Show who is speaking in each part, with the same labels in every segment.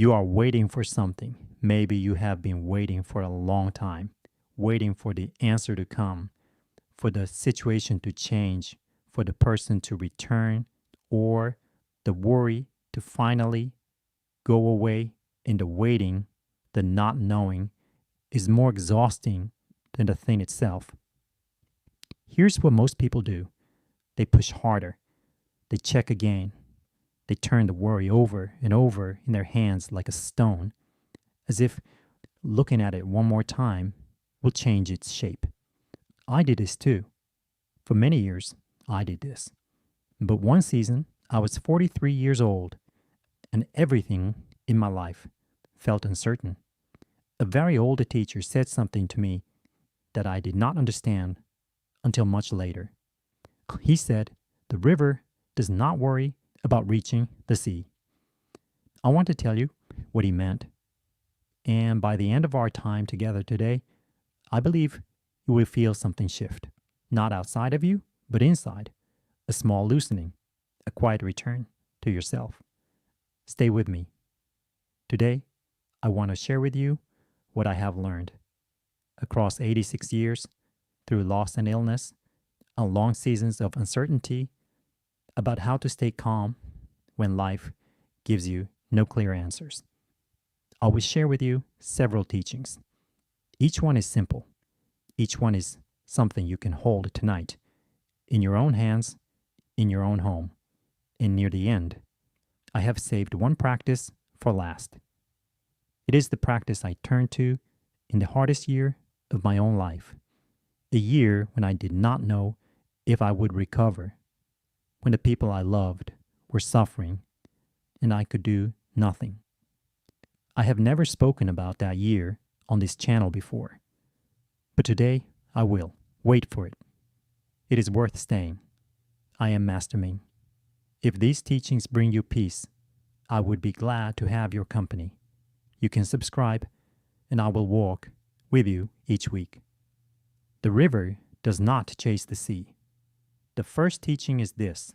Speaker 1: You are waiting for something. Maybe you have been waiting for a long time, waiting for the answer to come, for the situation to change, for the person to return, or the worry to finally go away. And the waiting, the not knowing, is more exhausting than the thing itself. Here's what most people do: they push harder, they check again, they turn the worry over and over in their hands like a stone, as if looking at it one more time will change its shape. I did this too. For many years, I did this. But one season, I was 43 years old, and everything in my life felt uncertain. A very old teacher said something to me that I did not understand until much later. He said, "The river does not worry about reaching the sea." I want to tell you what he meant. And by the end of our time together today, I believe you will feel something shift. Not outside of you, but inside. A small loosening, a quiet return to yourself. Stay with me. Today, I want to share with you what I have learned. Across 86 years, through loss and illness, and long seasons of uncertainty, about how to stay calm when life gives you no clear answers. I will share with you several teachings. Each one is simple. Each one is something you can hold tonight, in your own hands, in your own home. And near the end, I have saved one practice for last. It is the practice I turned to in the hardest year of my own life, a year when I did not know if I would recover, when the people I loved were suffering and I could do nothing. I have never spoken about that year on this channel before, but today I will. Wait for it. It is worth staying. I am Master Ming. If these teachings bring you peace, I would be glad to have your company. You can subscribe, and I will walk with you each week. The river does not chase the sea. The first teaching is this.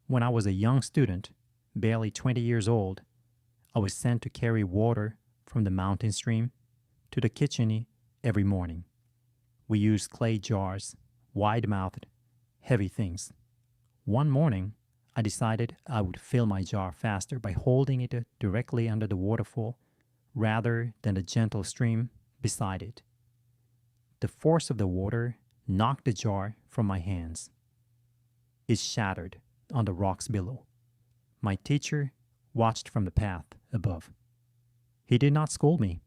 Speaker 1: When I was a young student, barely 20 years old, I was sent to carry water from the mountain stream to the kitchen every morning. We used clay jars, wide-mouthed, heavy things. One morning, I decided I would fill my jar faster by holding it directly under the waterfall rather than the gentle stream beside it. The force of the water knocked the jar from my hands. It shattered on the rocks below. My teacher watched from the path above. He did not scold me.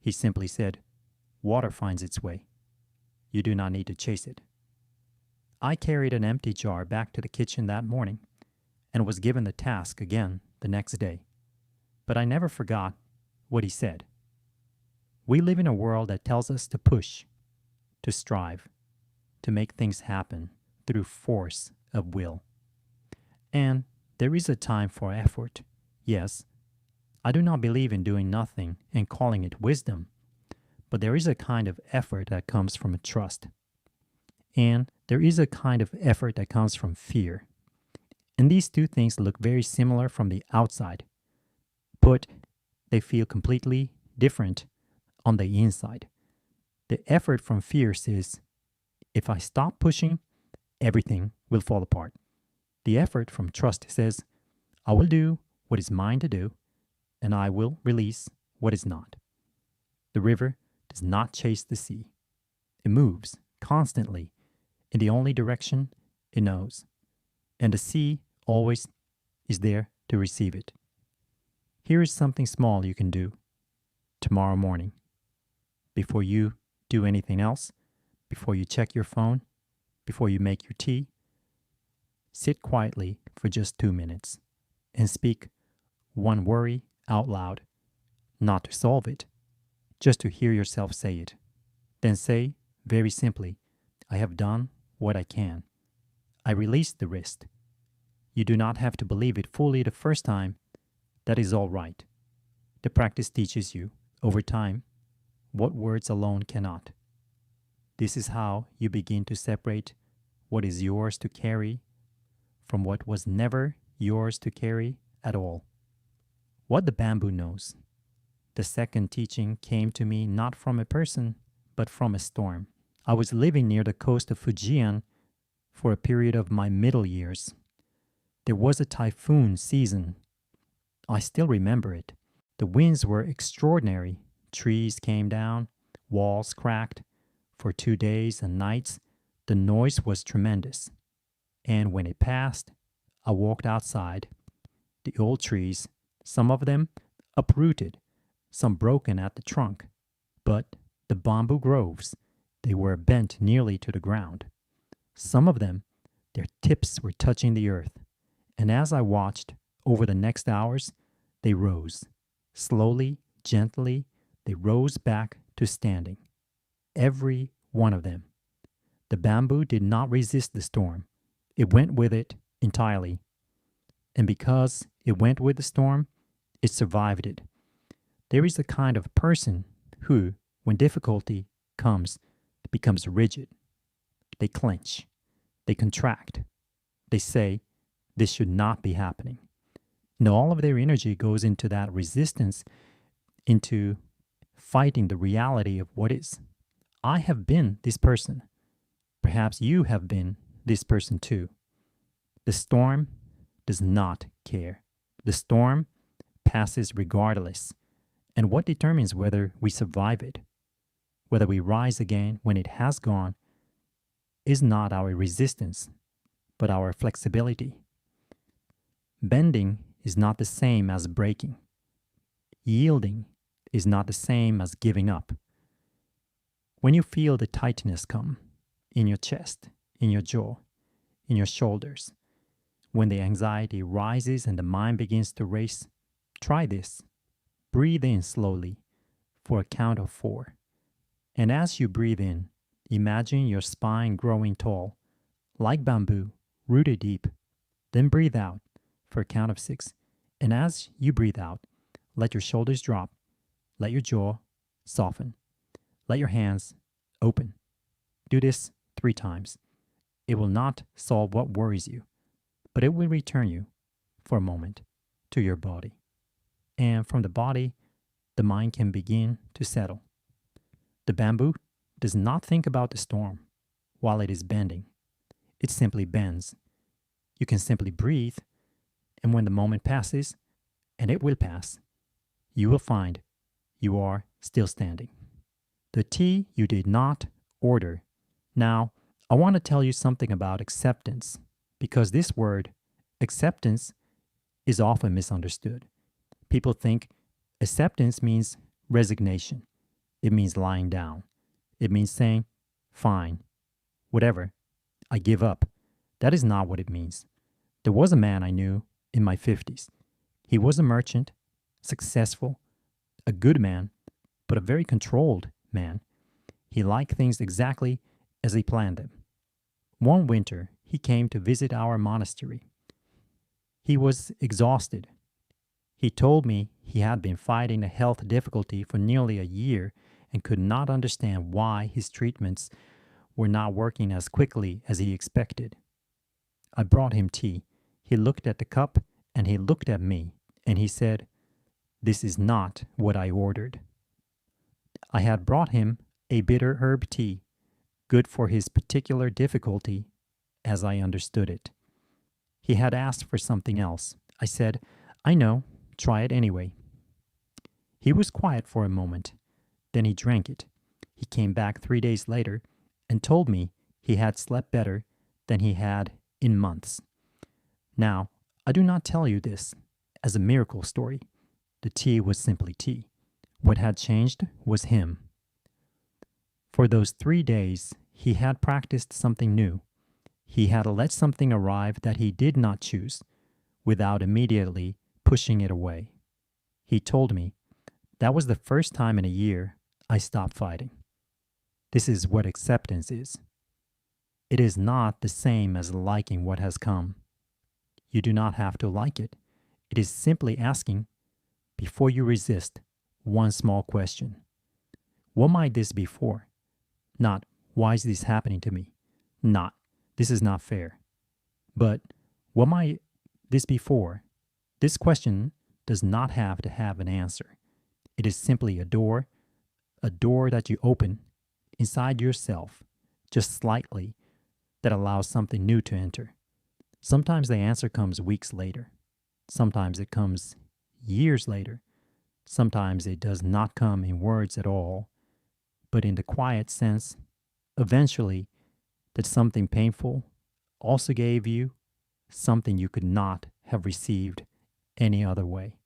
Speaker 1: He simply said, "Water finds its way. You do not need to chase it." I carried an empty jar back to the kitchen that morning and was given the task again the next day. But I never forgot what he said. We live in a world that tells us to push, to strive, to make things happen through force of will. And there is a time for effort. Yes, I do not believe in doing nothing and calling it wisdom, but there is a kind of effort that comes from a trust. And there is a kind of effort that comes from fear. And these two things look very similar from the outside, but they feel completely different on the inside. The effort from fear says, if I stop pushing, everything will fall apart. The effort from trust says, I will do what is mine to do, and I will release what is not. The river does not chase the sea. It moves constantly in the only direction it knows, and the sea always is there to receive it. Here is something small you can do tomorrow morning. Before you do anything else, before you check your phone, before you make your tea, sit quietly for just 2 minutes and speak one worry out loud, not to solve it, just to hear yourself say it. Then say very simply, I have done what I can. I release the rest. You do not have to believe it fully the first time. That is all right. The practice teaches you, over time, what words alone cannot. This is how you begin to separate what is yours to carry from what was never yours to carry at all. What the bamboo knows. The second teaching came to me not from a person, but from a storm. I was living near the coast of Fujian for a period of my middle years. There was a typhoon season. I still remember it. The winds were extraordinary. Trees came down, walls cracked. For 2 days and nights, the noise was tremendous. And when it passed, I walked outside. The old trees, some of them uprooted, some broken at the trunk. But the bamboo groves, they were bent nearly to the ground. Some of them, their tips were touching the earth. And as I watched, over the next hours, they rose. Slowly, gently, they rose back to standing. Every one of them. The bamboo did not resist the storm. It went with it entirely. And because it went with the storm, it survived it. There is a kind of person who, when difficulty comes, becomes rigid. They clench. They contract. They say, this should not be happening. And all of their energy goes into that resistance, into fighting the reality of what is. I have been this person. Perhaps you have been this person too. The storm does not care. The storm passes regardless. And what determines whether we survive it, whether we rise again when it has gone, is not our resistance, but our flexibility. Bending is not the same as breaking. Yielding is not the same as giving up. When you feel the tightness come in your chest, in your jaw, in your shoulders, when the anxiety rises and the mind begins to race, try this. Breathe in slowly for a count of 4. And as you breathe in, imagine your spine growing tall, like bamboo, rooted deep. Then breathe out for a count of 6. And as you breathe out, let your shoulders drop, let your jaw soften, let your hands open. Do this 3 times. It will not solve what worries you, but it will return you for a moment to your body. And from the body, the mind can begin to settle. The bamboo does not think about the storm while it is bending. It simply bends. You can simply breathe, and when the moment passes, and it will pass, you will find you are still standing. The tea you did not order. Now, I want to tell you something about acceptance, because this word, acceptance, is often misunderstood. People think acceptance means resignation. It means lying down. It means saying, fine, whatever, I give up. That is not what it means. There was a man I knew in my 50s. He was a merchant, successful, a good man, but a very controlled man. He liked things exactly as he planned them. One winter, he came to visit our monastery. He was exhausted. He told me he had been fighting a health difficulty for nearly a year and could not understand why his treatments were not working as quickly as he expected. I brought him tea. He looked at the cup and he looked at me and he said, "This is not what I ordered." I had brought him a bitter herb tea, good for his particular difficulty as I understood it. He had asked for something else. I said, "I know, try it anyway." He was quiet for a moment. Then he drank it. He came back 3 days later and told me he had slept better than he had in months. Now, I do not tell you this as a miracle story. The tea was simply tea. What had changed was him. For those 3 days, he had practiced something new. He had let something arrive that he did not choose without immediately pushing it away. He told me that was the first time in a year I stopped fighting. This is what acceptance is. It is not the same as liking what has come. You do not have to like it. It is simply asking, before you resist, one small question. What might this be for? Not, why is this happening to me? Not, this is not fair. But, what might this be for? This question does not have to have an answer. It is simply a door that you open inside yourself, just slightly, that allows something new to enter. Sometimes the answer comes weeks later. Sometimes it comes years later. Sometimes it does not come in words at all, but in the quiet sense, eventually, that something painful also gave you something you could not have received any other way.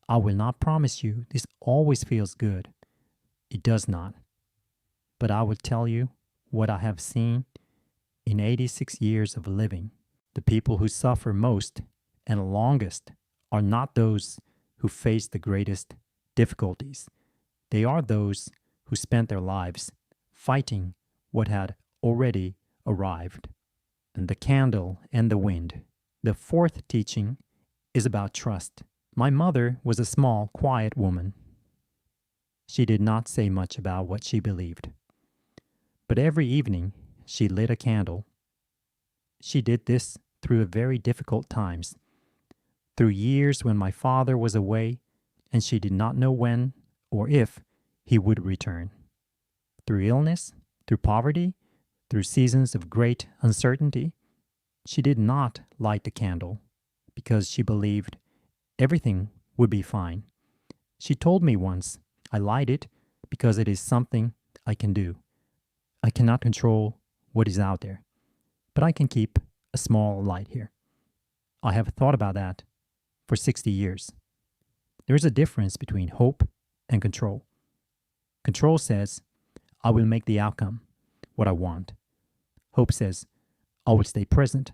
Speaker 1: I will not promise you this always feels good. It does not. But I will tell you what I have seen in 86 years of living. The people who suffer most and longest are not those who face the greatest difficulties. They are those who spent their lives fighting what had already arrived. And the candle and the wind. The fourth teaching is about trust. My mother was a small, quiet woman. She did not say much about what she believed. But every evening, she lit a candle. She did this through very difficult times, through years when my father was away and she did not know when or if he would return, through illness, through poverty, through seasons of great uncertainty. She did not light the candle because she believed everything would be fine. She told me once, I light it because it is something I can do. I cannot control what is out there, but I can keep a small light here. I have thought about that for 60 years. There is a difference between hope and control. Control says, I will make the outcome what I want. Hope says, I will stay present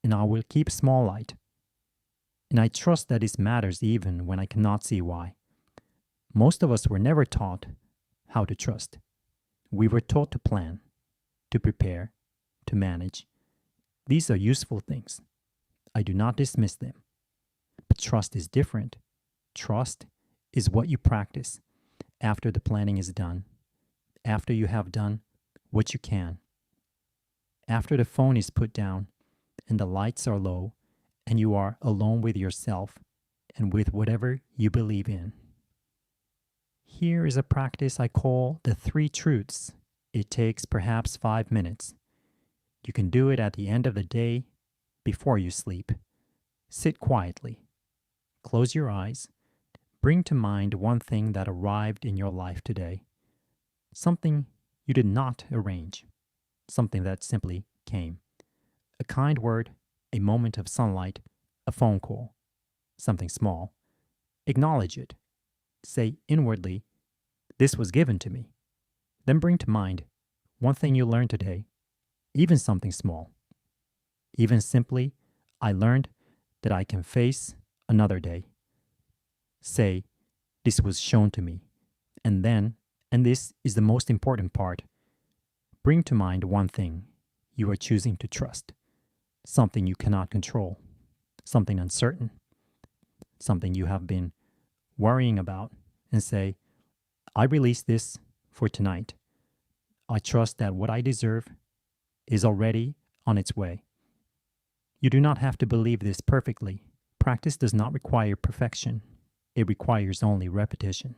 Speaker 1: and I will keep small light. And I trust that this matters even when I cannot see why. Most of us were never taught how to trust. We were taught to plan, to prepare, to manage. These are useful things. I do not dismiss them. But trust is different. Trust is what you practice after the planning is done, after you have done what you can, after the phone is put down and the lights are low and you are alone with yourself and with whatever you believe in. Here is a practice I call the 3 truths. It takes perhaps 5 minutes. You can do it at the end of the day before you sleep. Sit quietly. Close your eyes. Bring to mind one thing that arrived in your life today. Something you did not arrange. Something that simply came. A kind word, a moment of sunlight, a phone call. Something small. Acknowledge it. Say inwardly, this was given to me. Then bring to mind one thing you learned today, even something small. Even simply, I learned that I can face another day. Say, this was shown to me. And then, and this is the most important part, bring to mind one thing you are choosing to trust, something you cannot control, something uncertain, something you have been worrying about, and say, I release this for tonight. I trust that what I deserve is already on its way. You do not have to believe this perfectly. Practice does not require perfection. It requires only repetition.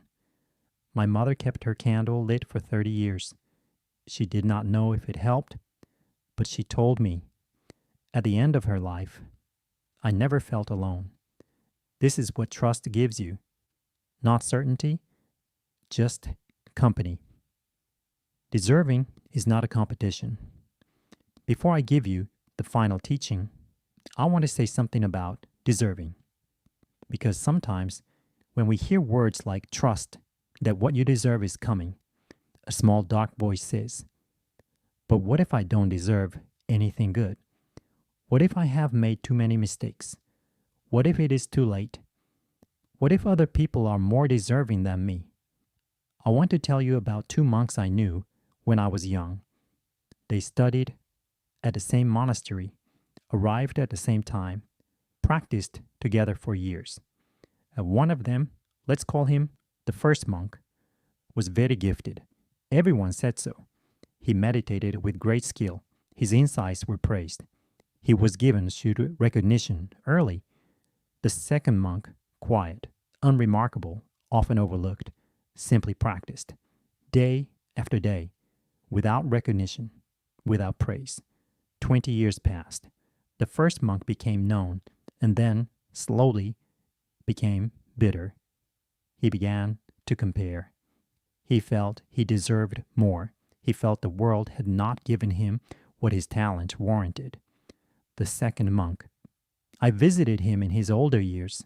Speaker 1: My mother kept her candle lit for 30 years. She did not know if it helped, but she told me, at the end of her life, I never felt alone. This is what trust gives you. Not certainty, just company. Deserving is not a competition. Before I give you the final teaching, I want to say something about deserving. Because sometimes when we hear words like trust, that what you deserve is coming, a small dark voice says, but what if I don't deserve anything good? What if I have made too many mistakes? What if it is too late? What if other people are more deserving than me? I want to tell you about 2 monks I knew when I was young. They studied at the same monastery, arrived at the same time, practiced together for years. One of them, let's call him the first monk, was very gifted. Everyone said so. He meditated with great skill. His insights were praised. He was given recognition early. The second monk quiet, unremarkable, often overlooked, simply practiced, day after day, without recognition, without praise. 20 years passed. The first monk became known and then, slowly, became bitter. He began to compare. He felt he deserved more. He felt the world had not given him what his talent warranted. The second monk. I visited him in his older years.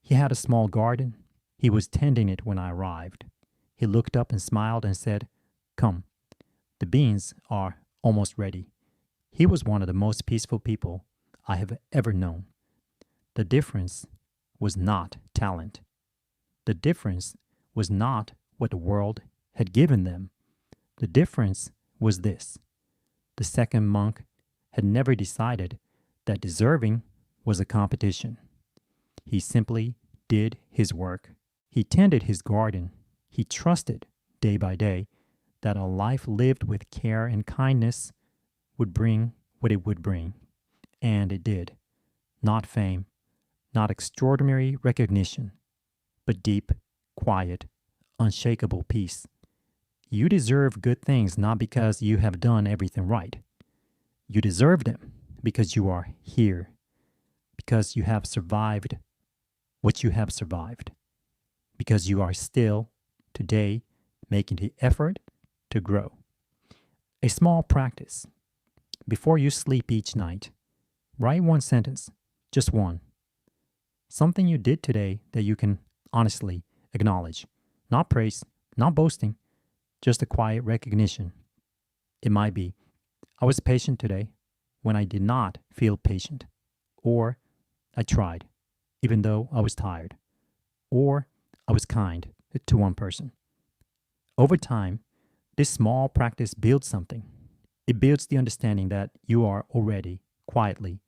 Speaker 1: He had a small garden. He was tending it when I arrived. He looked up and smiled and said, "Come, the beans are almost ready." He was one of the most peaceful people I have ever known. The difference was not talent. The difference was not what the world had given them. The difference was this: the second monk had never decided that deserving was a competition. He simply did his work. He tended his garden. He trusted, day by day, that a life lived with care and kindness would bring what it would bring. And it did. Not fame, not extraordinary recognition, but deep, quiet, unshakable peace. You deserve good things not because you have done everything right. You deserve them because you are here, because you have survived what you have survived, because you are still, today, making the effort to grow. A small practice. Before you sleep each night, write one sentence, just one. Something you did today that you can honestly acknowledge. Not praise, not boasting, just a quiet recognition. It might be, I was patient today when I did not feel patient. Or, I tried, even though I was tired. Or, I was kind to one person. Over time, this small practice builds something. It builds the understanding that you are already, quietly,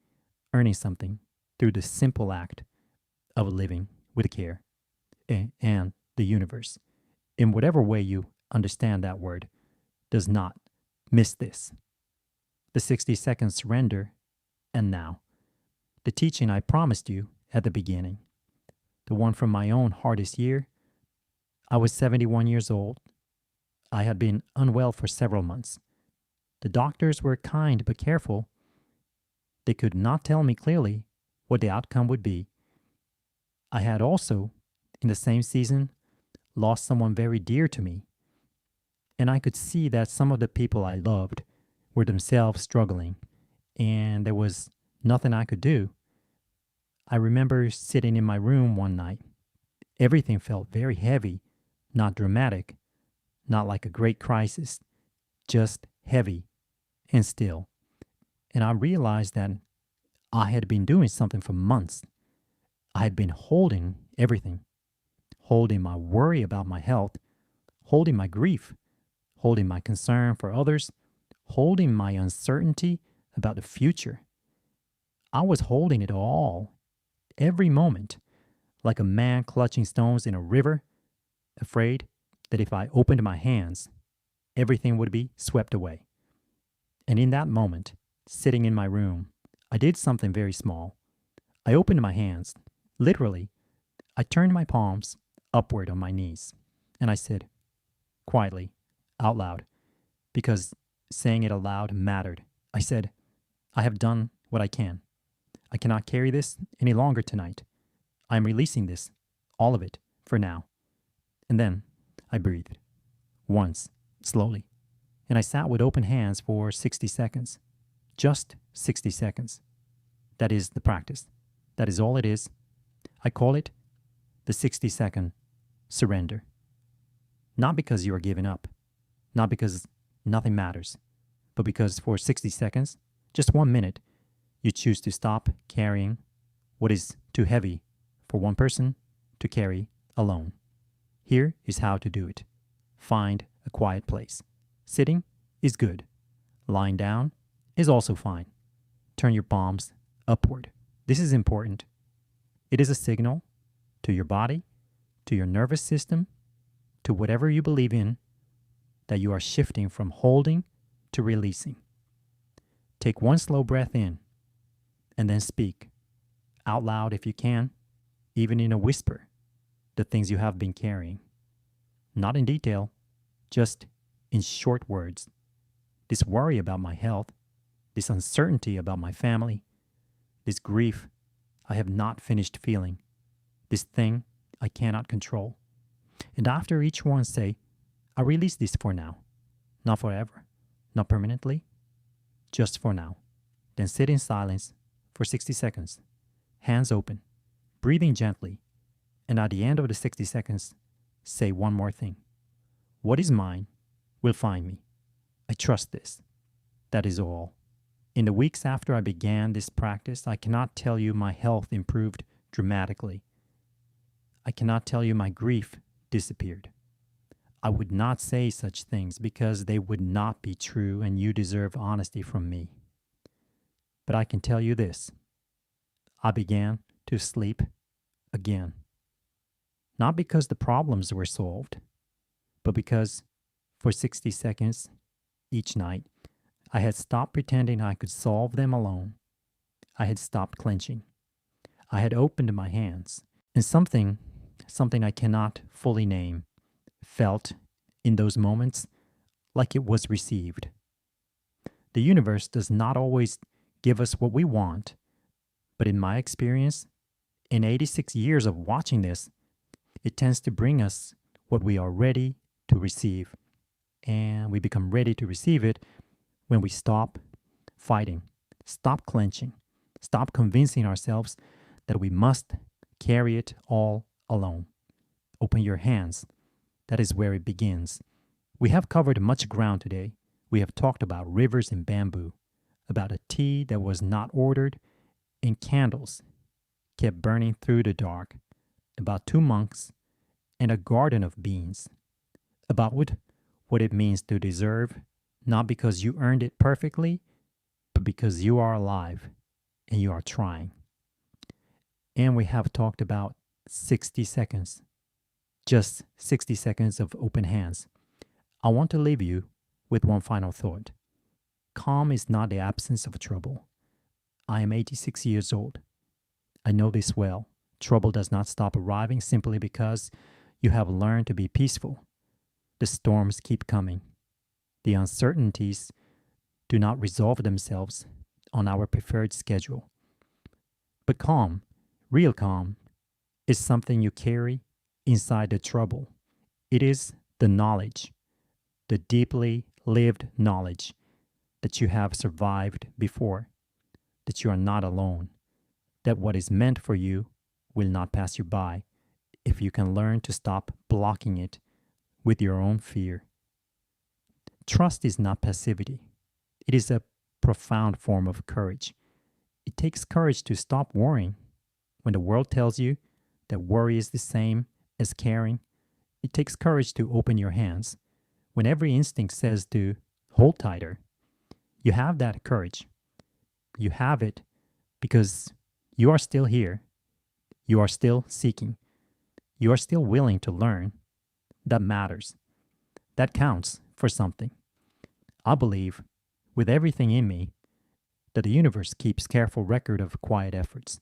Speaker 1: earning something through the simple act of living with care and the universe. In whatever way you understand that word, does not miss this. The 60-second surrender, and now. The teaching I promised you at the beginning. The one from my own hardest year. I was 71 years old. I had been unwell for several months. The doctors were kind but careful. They could not tell me clearly what the outcome would be. I had also, in the same season, lost someone very dear to me. And I could see that some of the people I loved were themselves struggling, and there was nothing I could do. I remember sitting in my room one night. Everything felt very heavy, not dramatic, not like a great crisis, just heavy and still. And I realized that I had been doing something for months. I had been holding everything, holding my worry about my health, holding my grief, holding my concern for others, holding my uncertainty about the future. I was holding it all, every moment, like a man clutching stones in a river, afraid that if I opened my hands, everything would be swept away. And in that moment, sitting in my room, I did something very small. I opened my hands. Literally, I turned my palms upward on my knees, and I said, quietly, out loud, because saying it aloud mattered. I said, I have done what I can. I cannot carry this any longer tonight. I am releasing this, all of it, for now. And then I breathed. Once, slowly. And I sat with open hands for 60 seconds. Just 60 seconds. That is the practice. That is all it is. I call it the 60-second surrender. Not because you are giving up. Not because nothing matters. But because for 60 seconds, just 1 minute, you choose to stop carrying what is too heavy for one person to carry alone. Here is how to do it. Find a quiet place. Sitting is good. Lying down is also fine. Turn your palms upward. This is important. It is a signal to your body, to your nervous system, to whatever you believe in, that you are shifting from holding to releasing. Take one slow breath in and then speak out loud if you can. even in a whisper, the things you have been carrying. Not in detail, just in short words. This worry about my health, this uncertainty about my family, this grief I have not finished feeling, this thing I cannot control. And after each one, say, I release this for now, not forever, not permanently, just for now. Then sit in silence for 60 seconds, hands open, breathing gently, and at the end of the 60 seconds, say one more thing. What is mine will find me. I trust this. That is all. In the weeks after I began this practice, I cannot tell you my health improved dramatically. I cannot tell you my grief disappeared. I would not say such things because they would not be true and you deserve honesty from me. But I can tell you this. I began to sleep again. Not because the problems were solved, but because for 60 seconds each night, I had stopped pretending I could solve them alone. I had stopped clenching. I had opened my hands, and something I cannot fully name, felt in those moments like it was received. The universe does not always give us what we want, but in my experience, in 86 years of watching this, it tends to bring us what we are ready to receive. And we become ready to receive it when we stop fighting, stop clenching, stop convincing ourselves that we must carry it all alone. Open your hands. That is where it begins. We have covered much ground today. We have talked about rivers and bamboo, about a tea that was not ordered, and candles kept burning through the dark, about 2 monks and a garden of beans, about what it means to deserve, not because you earned it perfectly, but because you are alive and you are trying. And we have talked about 60 seconds, just 60 seconds of open hands. I want to leave you with one final thought. Calm is not the absence of trouble. I am 86 years old. I know this well. Trouble does not stop arriving simply because you have learned to be peaceful. The storms keep coming. The uncertainties do not resolve themselves on our preferred schedule. But calm, real calm, is something you carry inside the trouble. It is the knowledge, the deeply lived knowledge that you have survived before, that you are not alone, that what is meant for you will not pass you by if you can learn to stop blocking it with your own fear. Trust is not passivity. It is a profound form of courage. It takes courage to stop worrying. When the world tells you that worry is the same as caring, it takes courage to open your hands. When every instinct says to hold tighter, you have that courage. You have it because you are still here. You are still seeking. You are still willing to learn. That matters. That counts for something. I believe, with everything in me, that the universe keeps careful record of quiet efforts,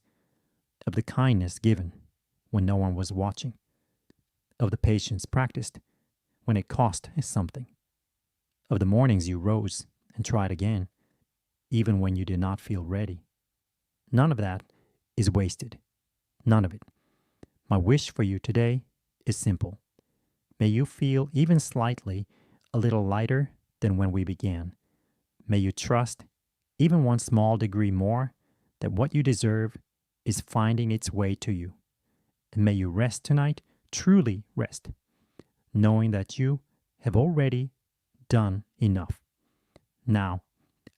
Speaker 1: of the kindness given when no one was watching, of the patience practiced when it cost something, of the mornings you rose and tried again, even when you did not feel ready. None of that is wasted. None of it. My wish for you today is simple. May you feel even slightly a little lighter than when we began. May you trust, even one small degree more, that what you deserve is finding its way to you. And may you rest tonight, truly rest, knowing that you have already done enough. Now,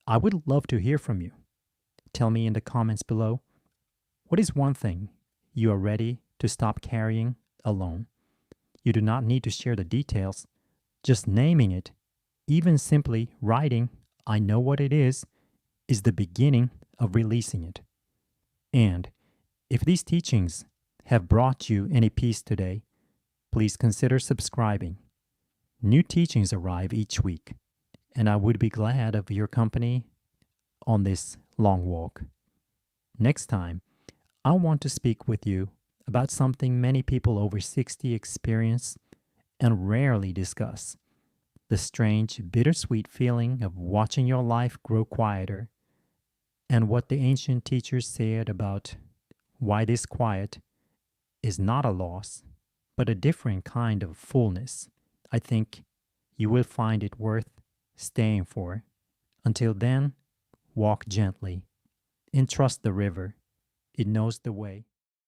Speaker 1: I would love to hear from you. Tell me in the comments below, what is one thing you are ready to stop carrying alone? You do not need to share the details. Just naming it, even simply writing, I know what it is the beginning of releasing it. And if these teachings have brought you any peace today, please consider subscribing. New teachings arrive each week, and I would be glad of your company on this long walk. Next time, I want to speak with you about something many people over 60 experience and rarely discuss: the strange, bittersweet feeling of watching your life grow quieter, and what the ancient teachers said about why this quiet is not a loss, but a different kind of fullness. I think you will find it worth staying for. Until then, walk gently and trust the river. It knows the way.